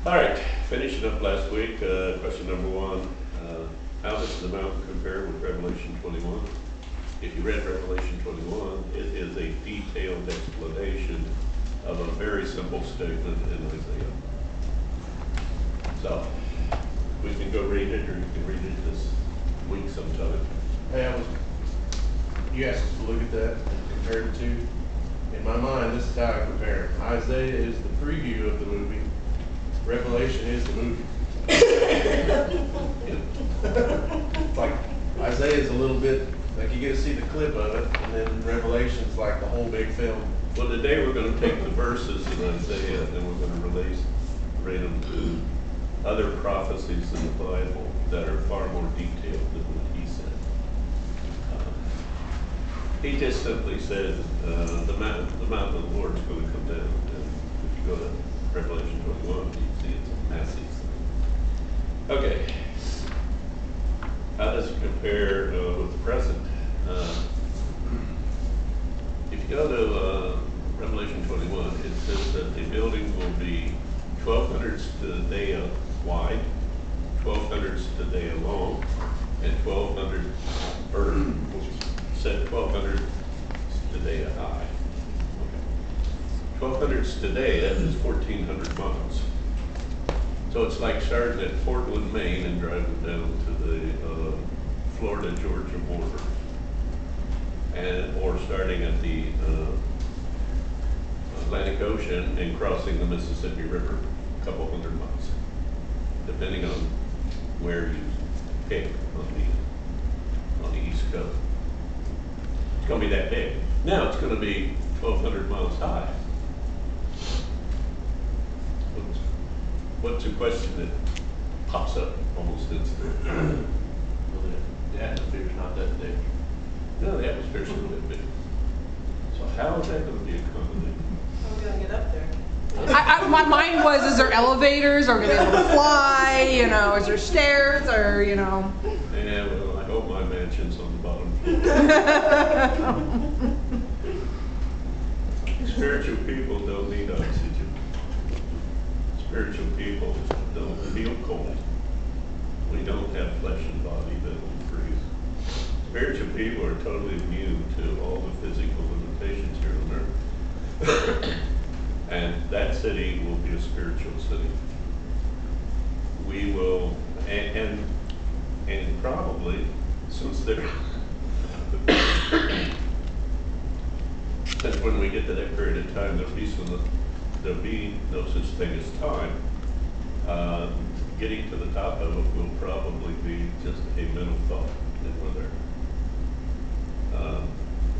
All right, finishing up last week, question number one. How does the mountain compare with Revelation 21? If you read Revelation 21, it is a detailed explanation of a very simple statement in Isaiah. So, we can go read it, or you can read it this week sometime. Hey, you asked us to look at that and compare the two. In my mind, this is how I compare it. Isaiah is the preview of the movie. Revelation is the movie. It's like Isaiah is a little bit, like you get to see the clip of it, and then Revelation's like the whole big film. Well, today we're going to take the verses in Isaiah and we're going to read them to other prophecies in the Bible that are far more detailed than what he said. He just simply said the mountain of the Lord is going to come down. And if you go to Revelation 21, you see it's a massive thing. Okay. How does it compare with the present? If you go to Revelation 21, it says that the building will be 1,200 stadia wide, 1,200 stadia long, and 1,200, or said 1,200 stadia high. 1,200 stadia is 1,400 miles. So it's like starting at Portland, Maine, and driving down to the Florida-Georgia border, or starting at the Atlantic Ocean and crossing the Mississippi River a couple hundred miles, depending on where you pick on the East Coast. It's going to be that big. Now it's going to be 1,200 miles high. What's a question that pops up almost instantly? Well, the atmosphere's not that big. No, the atmosphere's not that big. So how is that going to be accommodated? How are we gonna get up there? My mind was, is there elevators? Are we gonna be able to fly? Is there stairs? Or, Yeah, well, I hope my mansion's on the bottom floor. Spiritual people don't need oxygen. Spiritual people don't feel cold. We don't have flesh and body that will freeze. Spiritual people are totally immune to all the physical limitations here on earth. And that city will be a spiritual city. We will, and probably, since when we get to that period of time, there'll be no such thing as time. Getting to the top of it will probably be just a mental thought in whether.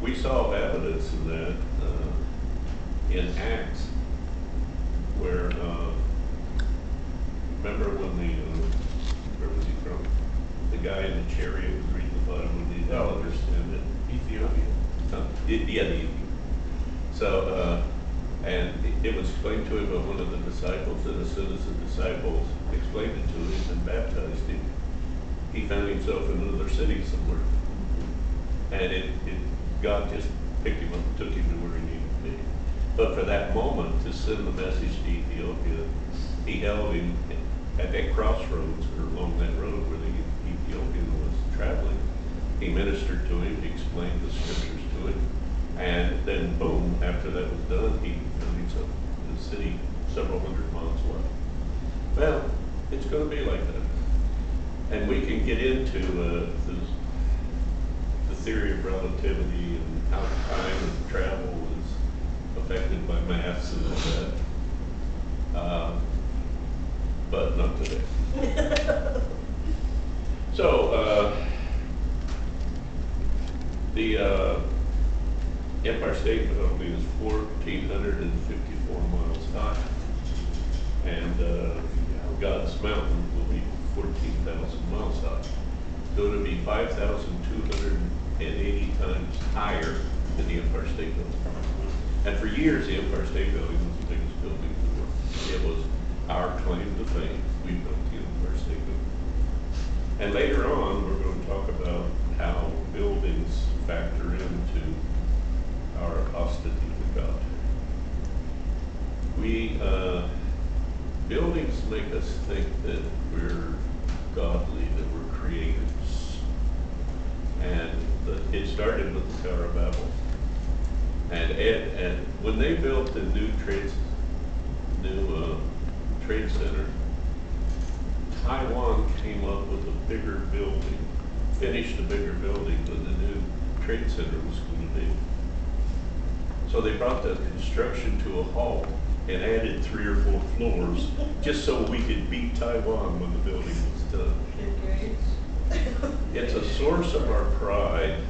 We saw evidence in that in Acts, where remember when where was he from? The guy in the chariot was reading the Bible and he didn't understand it. Ethiopia. Yeah, the Ethiopian. So, and it was explained to him by one of the disciples, and as soon as the disciples explained it to him and baptized him, he found himself in another city somewhere. And God just picked him up and took him to where he needed to be. But for that moment, to send the message to Ethiopia, he held him at that crossroads, or along that road where the Ethiopian was traveling. He ministered to him, he explained the scriptures to him, and then boom, after that was done, he found himself in a city several hundred miles away. Well, it's going to be like that. And we can get into the theory of relativity and how time and travel is affected by mass and all that. But not today. So, the Empire State Building is 1,454 miles high, and God's Mountain will be 14,000 miles high. So it'll be 5,280 times higher than the Empire State Building. And for years, the Empire State Building was the biggest building in the world. It was our claim to fame. We built the Empire State Building. And later on, we're going to talk about how buildings factor into our hostility to God. We buildings make us think that we're godly, that we're creators. And it started with the Tower of Babel. And when they built the new trade center, Taiwan came up with a bigger building, finished a bigger building than the new trade center was going to be. So they brought the construction to a halt and added 3 or 4 floors just so we could beat Taiwan when the building was done. It's a source of our pride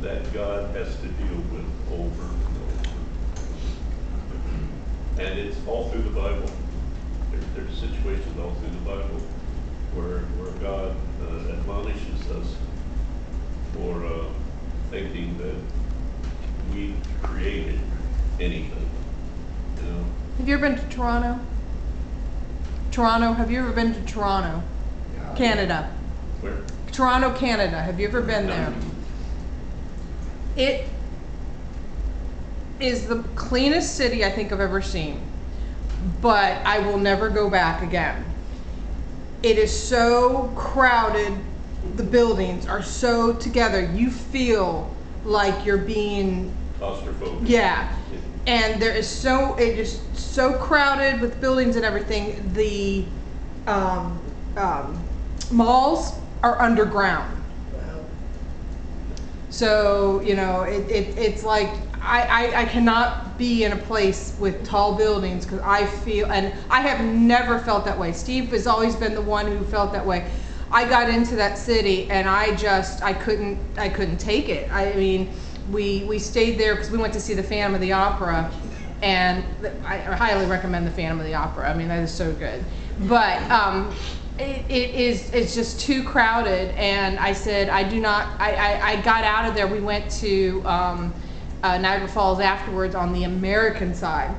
that God has to deal with over and over. And it's all through the Bible. There's situations all through the Bible where God admonishes us for thinking that we created anything. You know? Have you ever been to Toronto? Toronto, have you ever been to Toronto? Canada. Where? Toronto, Canada. Have you ever been there? It is the cleanest city I think I've ever seen, but I will never go back again. It is so crowded. The buildings are so together. You feel like you're being, Claustrophobic. yeah. And it is so crowded with buildings and everything. The malls are underground. So, you know, it's like, I cannot be in a place with tall buildings because I feel, and I have never felt that way. Steve has always been the one who felt that way. I got into that city and I couldn't take it. I mean, we stayed there because we went to see the Phantom of the Opera, and I highly recommend the Phantom of the Opera. I mean, that is so good. But it's just too crowded, and I said I got out of there. We went to Niagara Falls afterwards on the American side,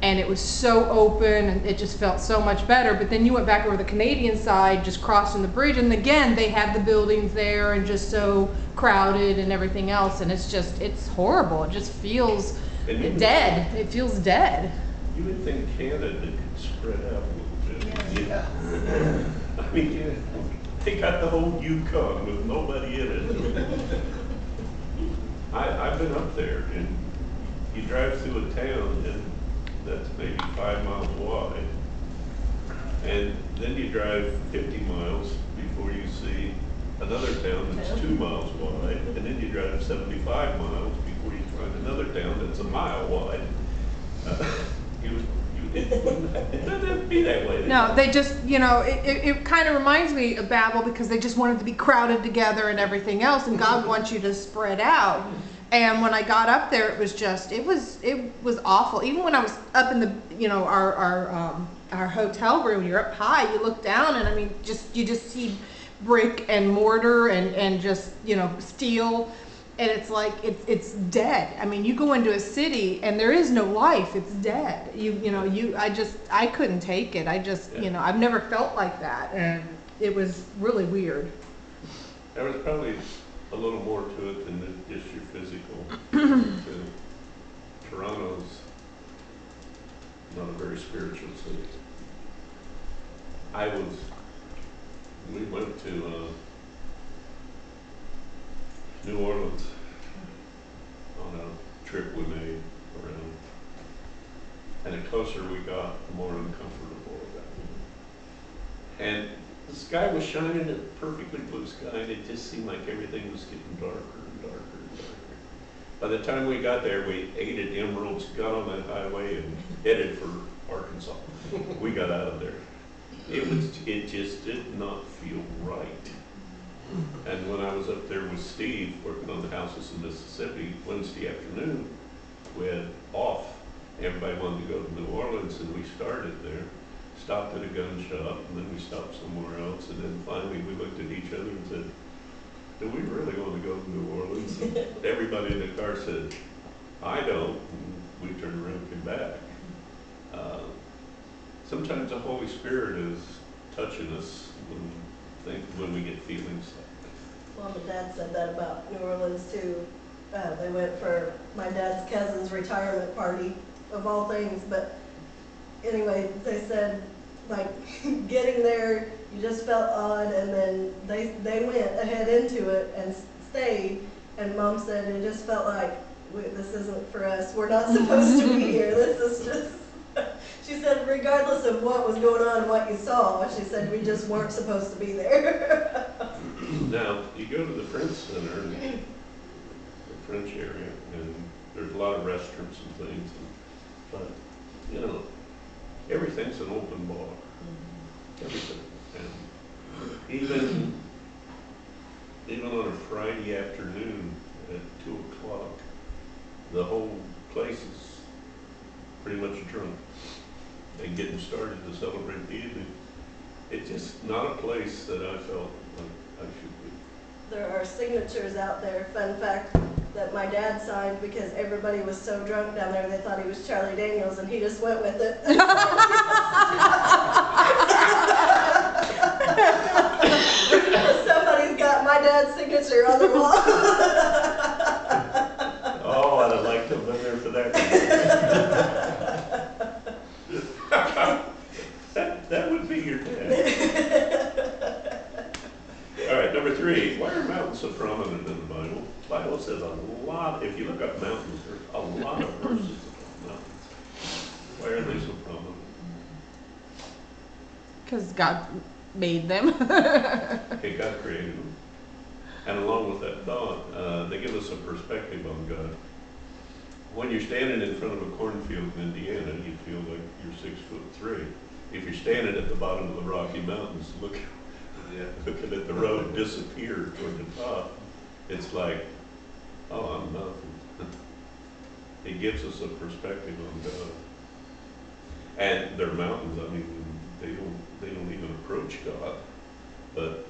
and it was so open and it just felt so much better. But then you went back over the Canadian side, just crossing the bridge, and again they had the buildings there and just so crowded and everything else, and it's horrible. It just feels dead. It feels dead. You would think Canada could spread out a little bit. Yeah. I mean, they got the whole Yukon with nobody in it. I've been up there, and you drive through a town and that's maybe 5 miles wide, and then you drive 50 miles before you see another town that's 2 miles wide, and then you drive 75 miles before you find another town that's a mile wide. It doesn't be that way. No, they just, you know, it kind of reminds me of Babel because they just wanted to be crowded together and everything else, and God wants you to spread out. And when I got up there, it was awful. Even when I was up in the, you know, our hotel room, you're up high, you look down, and I mean, you just see brick and mortar and just, you know, steel. And it's like, it's dead. I mean, you go into a city and there is no life. It's dead. I couldn't take it. You know, I've never felt like that. And it was really weird. There was probably a little more to it than just your physical. Toronto's not a very spiritual city. We went to New Orleans on a trip we made around, and the closer we got, the more uncomfortable it got. And the sky was shining, a perfectly blue sky, and it just seemed like everything was getting darker and darker and darker. By the time we got there, we ate at Emerald's, got on that highway, and headed for Arkansas. We got out of there. It just did not feel right. And when I was up there with Steve, working on the houses in Mississippi, Wednesday afternoon, we had off. Everybody wanted to go to New Orleans, and we started there, stopped at a gun shop, and then we stopped somewhere else, and then finally we looked at each other and said, do we really want to go to New Orleans? And everybody in the car said, I don't. And we turned around and came back. Sometimes the Holy Spirit is touching us when we get feelings like Mom and Dad said that about New Orleans too. They went for my dad's cousin's retirement party, of all things, but anyway, they said, like, getting there, you just felt odd, and then they went ahead into it and stayed, and Mom said it just felt like, this isn't for us, we're not supposed to be here, this is just, she said, regardless of what was going on and what you saw, she said, we just weren't supposed to be there. Now, you go to the French Center, and the French area, and there's a lot of restaurants and things, but, you know, everything's an open bar. Everything. And even on a Friday afternoon at 2:00, the whole place is pretty much drunk and getting started to celebrate the evening. It's just not a place that I felt like I should be. There are signatures out there, fun fact, that my dad signed because everybody was so drunk down there they thought he was Charlie Daniels, and he just went with it. Somebody's got my dad's signature on the wall. Oh, I'd have liked to have been there for that. That would be your dad. All right, number 3, why are mountains so prominent in the Bible? The Bible says a lot, if you look up mountains, there's a lot of verses about mountains. Why are they so prominent? Because God made them. Okay, God created them. And along with that thought, they give us a perspective on God. When you're standing in front of a cornfield in Indiana, you feel like you're 6'3". If you're standing at the bottom of the Rocky Mountains, looking at the road disappear toward the top, it's like, oh, I'm nothing. It gives us a perspective on God. And they're mountains. I mean, they don't even approach God, but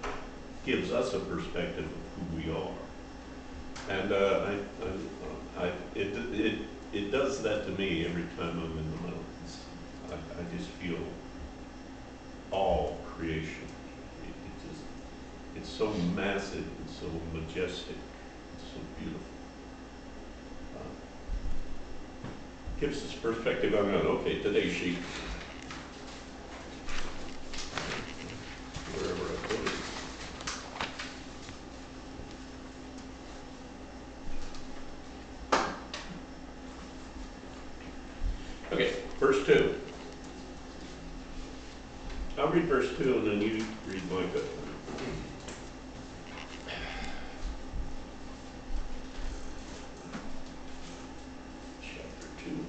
gives us a perspective of who we are. And it does that to me every time I'm in the mountains. I just feel all creation. It's so massive and so majestic, it's so beautiful. Gives us perspective on God. Okay, today's sheet. Wherever I put it. Okay, verse 2. I'll read verse 2 and then you read Micah. Chapter 2.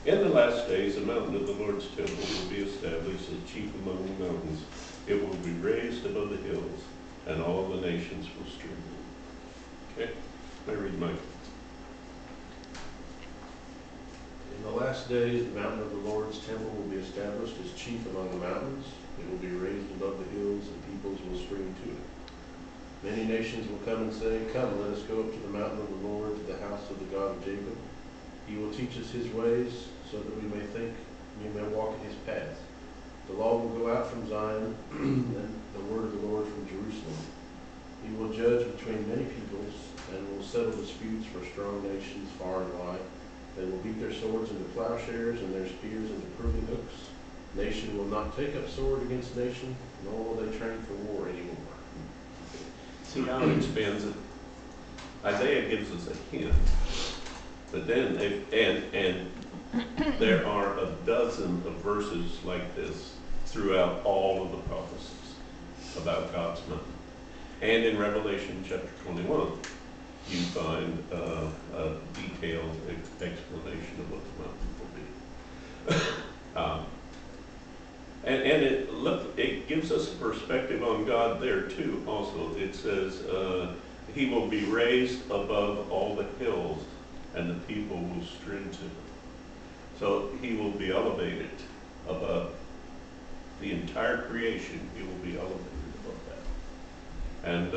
In the last days, the mountain of the Lord's temple will be established as chief among the mountains. It will be raised above the hills, and all the nations will stream in. Okay, I read Micah. In the last days, the mountain of the Lord's temple will be established as chief among the mountains. It will be raised above the hills, and peoples will stream to it. Many nations will come and say, come, let us go up to the mountain of the Lord, to the house of the God of Jacob. He will teach us his ways, so that we may walk in his paths. The law will go out from Zion, and the word of the Lord from Jerusalem. He will judge between many peoples, and will settle disputes for strong nations far and wide. They will beat their swords into plowshares and their spears into pruning hooks. Nation will not take up sword against nation, nor will they train for war anymore. See how it expands it? Isaiah gives us a hint. But then, there are a dozen of verses like this throughout all of the prophecies about God's mountain. And in Revelation chapter 21, you find a detailed explanation of what the mountain will be. It gives us a perspective on God there too. Also, it says he will be raised above all the hills, and the people will stream to him. So he will be elevated above the entire creation. He will be elevated above that. And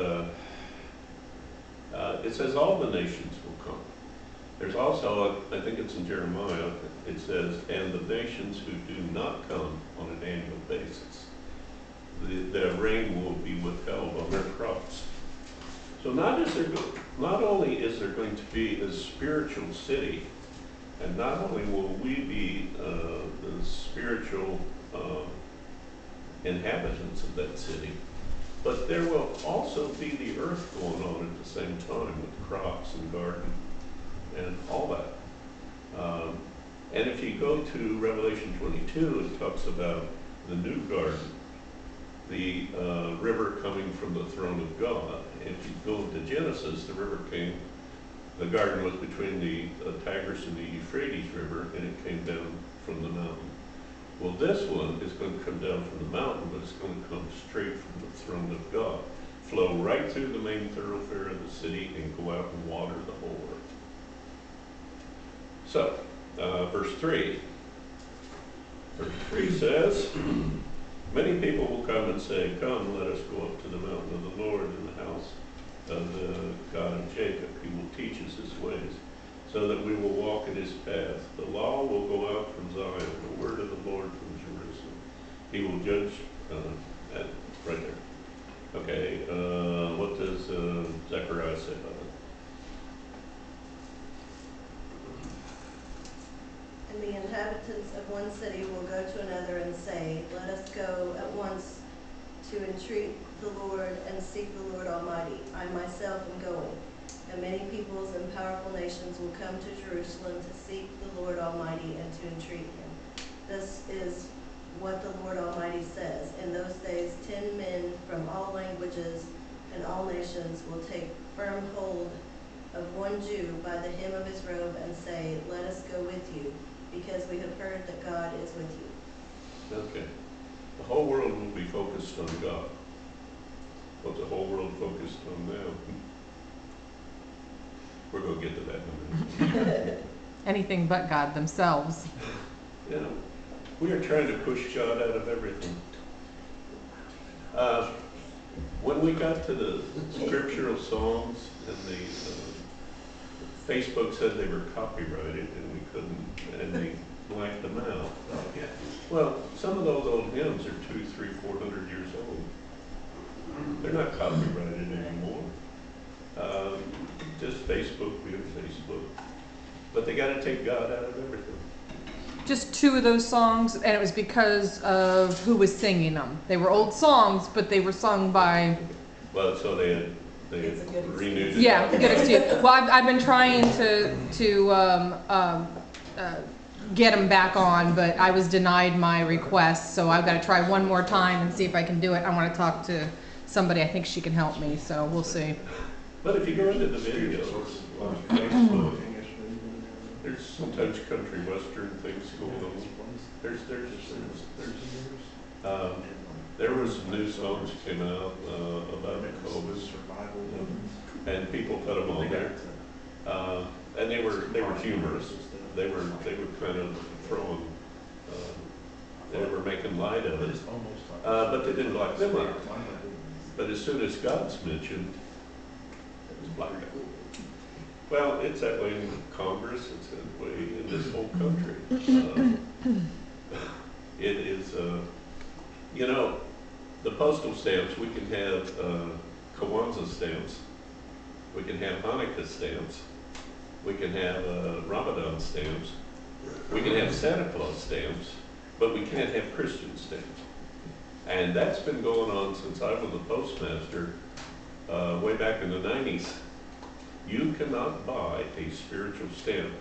it says all the nations will come. There's also, I think it's in Jeremiah, it says, and the nations who do not come on an annual basis, the rain will be withheld on their crops. So not is there not only is there going to be a spiritual city, and not only will we be the spiritual inhabitants of that city, but there will also be the earth going on at the same time with crops and garden and all that. And if you go to Revelation 22, it talks about the new garden, the river coming from the throne of God. And if you go to Genesis, the river came, the garden was between the Tigris and the Euphrates River, and it came down from the mountain. Well, this one is going to come down from the mountain, but it's going to come straight from the throne of God, flow right through the main thoroughfare of the city, and go out and water the whole earth. So, verse 3. Verse 3 says, many people will come and say, come, let us go up to the mountain of the Lord in the house of the God of Jacob. He will teach us his ways, so that we will walk in his path. The law will go out from Zion, the word of the Lord from Jerusalem. He will judge, right there. Okay, what does Zechariah say about it? And the inhabitants of one city will go to another and say, let us go at once to entreat the Lord and seek the Lord Almighty. I myself am going. And many peoples and powerful nations will come to Jerusalem to seek the Lord Almighty and to entreat him. This is what the Lord Almighty says. In those days, 10 men from all languages and all nations will take firm hold of one Jew by the hem of his robe and say, let us go with you, because we have heard that God is with you. Okay. The whole world will be focused on God. What's the whole world focused on now? We're going to get to that in a minute. Anything but God themselves. You know, we are trying to push God out of everything. When we got to the scriptural songs, and the Facebook said they were copyrighted and we couldn't, and they blanked them out. Well, some of those old hymns are 200, 300, 400 years old. They're not copyrighted anymore. Just Facebook, we have Facebook. But they got to take God out of everything. Just 2 of those songs, and it was because of who was singing them. They were old songs, but they were sung by... Well, so they had renewed it. Yeah, good excuse. Well, I've been trying to get them back on, but I was denied my request, so I've got to try one more time and see if I can do it. I want to talk to somebody. I think she can help me, so we'll see. But if you go into the videos on Facebook, there's sometimes country western things going on. There was some new songs came out about COVID, and people put them on there, and they were humorous. They were kind of throwing, they were making light of it, but they didn't lock them up. But as soon as God's mentioned, it was blacked out. Well, it's that way in Congress, it's that way in this whole country. It is, you know, the postal stamps, we can have Kwanzaa stamps, we can have Hanukkah stamps, we can have Ramadan stamps, we can have Santa Claus stamps, but we can't have Christian stamps. And that's been going on since I was a postmaster way back in the 90s. You cannot buy a spiritual stamp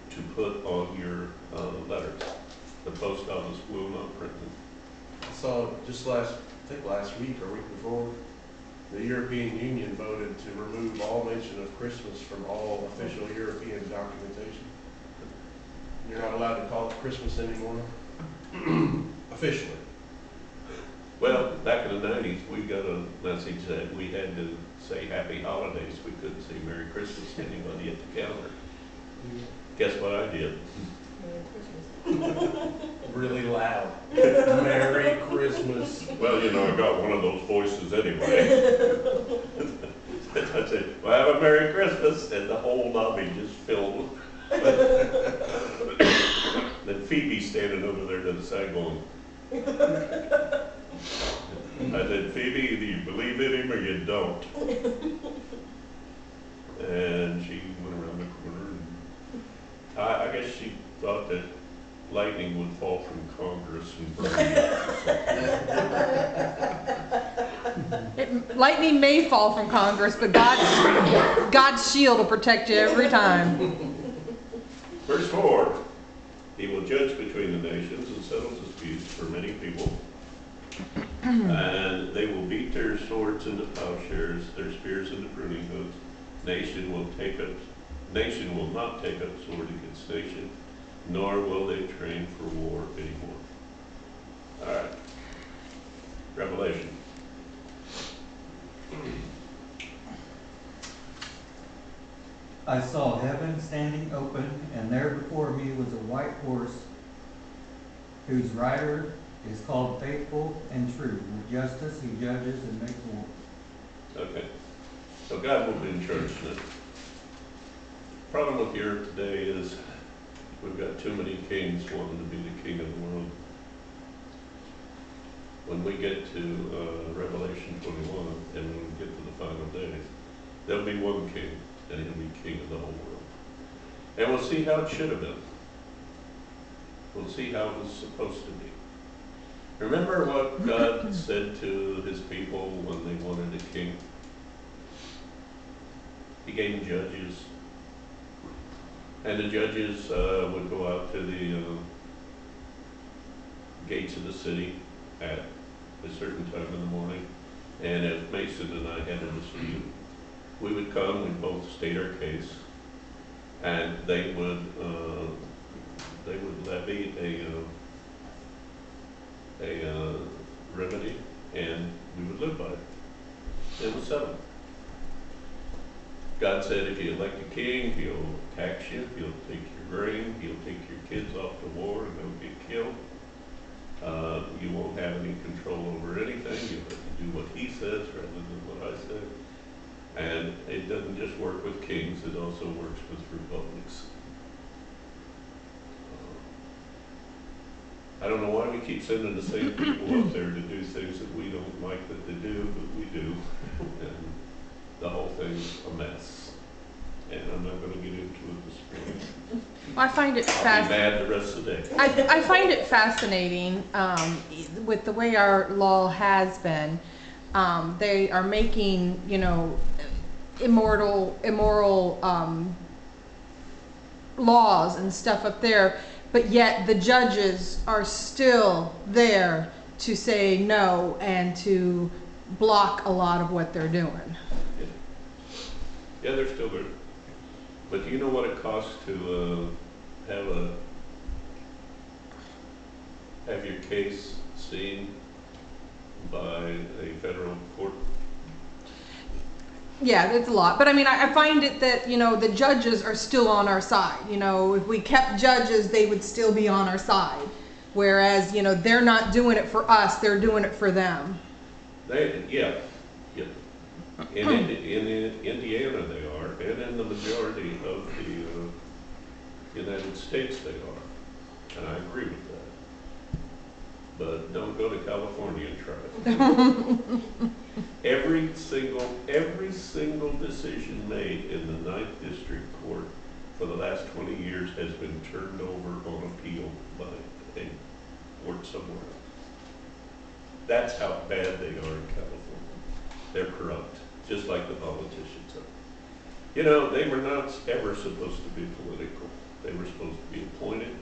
to put on your letters. The post office will not print them. I saw just last week or week before, the European Union voted to remove all mention of Christmas from all official European documentation. You're not allowed to call it Christmas anymore, officially. Well, back in the 90s, we got a message that we had to say Happy Holidays. We couldn't say Merry Christmas to anybody at the counter. Guess what I did? Really loud. Merry Christmas. Well, you know, I got one of those voices anyway. I said, well, have a Merry Christmas, and the whole lobby just filled. Then Phoebe's standing over there to the side going, I said, Phoebe, either you believe in him or you don't. and she went around the corner. And I guess she thought that lightning would fall from Congress and burn it. Lightning may fall from Congress, but God's shield will protect you every time. Verse 4, he will judge between the nations and settle disputes for many people. And they will beat their swords into plowshares, their spears into pruning hooks. Nation will not take up sword against nation, nor will they train for war anymore. All right. Revelation. I saw heaven standing open, and there before me was a white horse, whose rider is called Faithful and True. With justice he judges and makes war. Okay. So God will be in charge of it. Problem with the earth today is we've got too many kings wanting to be the king of the world. When we get to Revelation 21, and when we get to the final days, there'll be one king, and he'll be king of the whole world. And we'll see how it should have been. We'll see how it was supposed to be. Remember what God said to his people when they wanted a king? He gave them judges. And the judges would go out to the gates of the city at a certain time in the morning. And if Mason and I had a dispute, we would come, we'd both state our case, and they would levy a remedy, and we would live by it. It was settled. God said if you elect a king, he'll tax you, he'll take your grain, he'll take your kids off to war and they'll get killed. You won't have any control over anything. You'll have to do what he says rather than what I say. And it doesn't just work with kings, it also works with republics. I don't know why we keep sending the same people up there to do things that we don't like that they do, but we do. And the whole thing's a mess. And I'm not going to get into it this morning. I find it I'll be mad the rest of the day. I find it fascinating with the way our law has been. They are making, immoral laws and stuff up there, but yet the judges are still there to say no and to block a lot of what they're doing. Yeah, they're still there. But do you know what it costs to have your case seen by a federal court? Yeah, it's a lot. But I mean, I find it that, the judges are still on our side. If we kept judges, they would still be on our side. Whereas, they're not doing it for us, they're doing it for them. Yeah. In Indiana they are, and in the majority of the United States they are. And I agree with that. But don't go to California and try it. Every single decision made in the 9th District Court for the last 20 years has been turned over on appeal by a court somewhere else. That's how bad they are in California. They're corrupt, just like the politicians are. They were not ever supposed to be political. They were supposed to be appointed,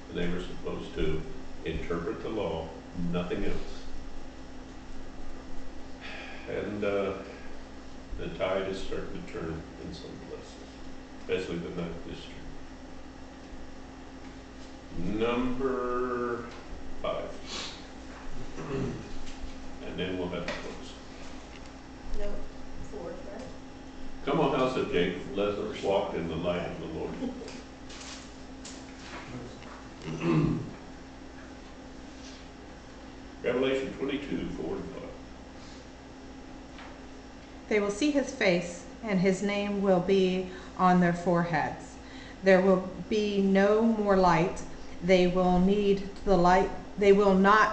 and they were supposed to interpret the law, nothing else. And the tide is starting to turn in some places, especially the 9th District. Number 5. And then we'll have to close. No, 4, right? Come on, house of Jacob, let us walk in the light of the Lord. Revelation 22, 4 and 5. They will see his face, and his name will be on their foreheads. There will be no more light. They will not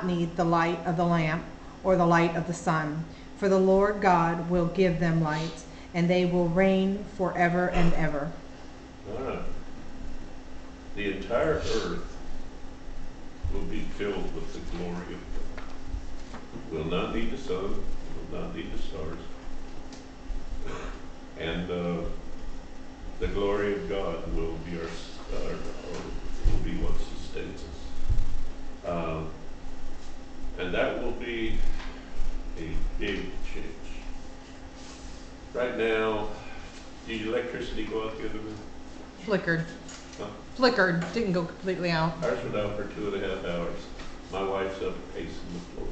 need the light of the lamp or the light of the sun, for the Lord God will give them light, and they will reign forever and ever. All right. The entire earth will be filled with the glory of God. We'll not need the sun, we'll not need the stars. And the glory of God will be will be what sustains us. And that will be a big change. Right now, did electricity go out the other day? Flickered. Huh? Flickered. Didn't go completely out. Ours went out for 2.5 hours. My wife's up pacing the floor.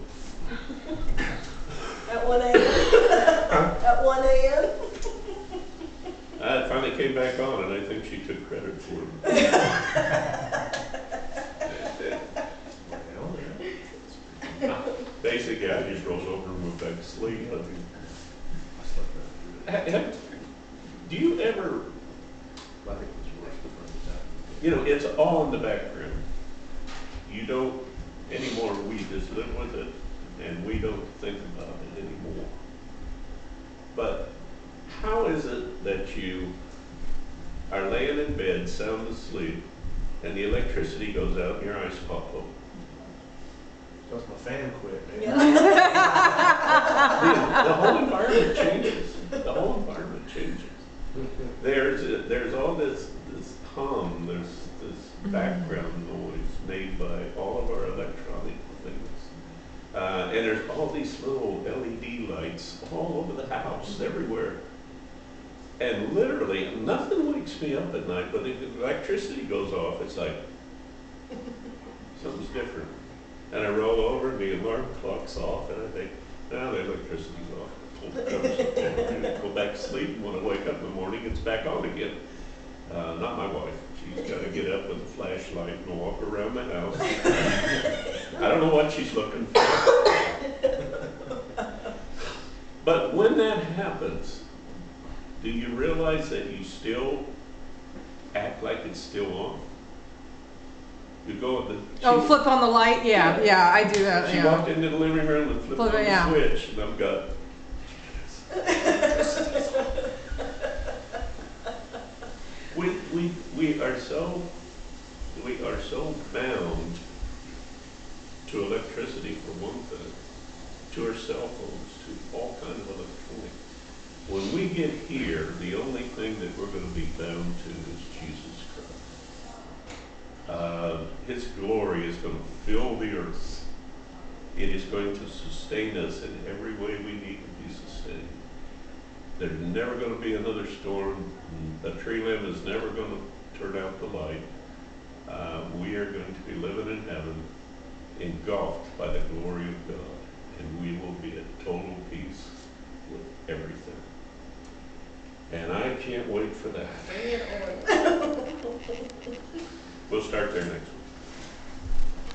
At 1 a.m. At 1 a.m. It finally came back on, and I think she took credit for it. Basically, I just rolled over and went back to sleep. Do you ever, I think it was worse the first time. you know, it's all in the background. You don't anymore, we just live with it, and we don't think about it anymore. But how is it that you are laying in bed, sound asleep, and the electricity goes out and your eyes pop open? Because my fan quit, man. Yeah. The whole environment changes. The whole environment changes. There's all this hum, there's this background noise made by all of our electronic things. And there's all these little LED lights all over the house, everywhere. And literally, nothing wakes me up at night, but if the electricity goes off, it's like, something's different. And I roll over and the alarm clock's off, and I think, now the electricity's off. Go back to sleep, and when I wake up in the morning, it's back on again. Not my wife. She's got to get up with a flashlight and walk around the house. I don't know what she's looking for. But when that happens, do you realize that you still act like it's still on? You go at the... Flip on the light? Yeah, I do that, She walked into the living room and flipped on the switch, and I've got... we are so bound to electricity for one thing, to our cell phones, to all kinds of electronic. When we get here, the only thing that we're going to be bound to is Jesus Christ. His glory is going to fill the earth. It is going to sustain us in every way we need to be sustained. There's never going to be another storm. A tree limb is never going to turn out the light. We are going to be living in heaven, engulfed by the glory of God, and we will be at total peace with everything. And I can't wait for that. Bring it on. We'll start there next week.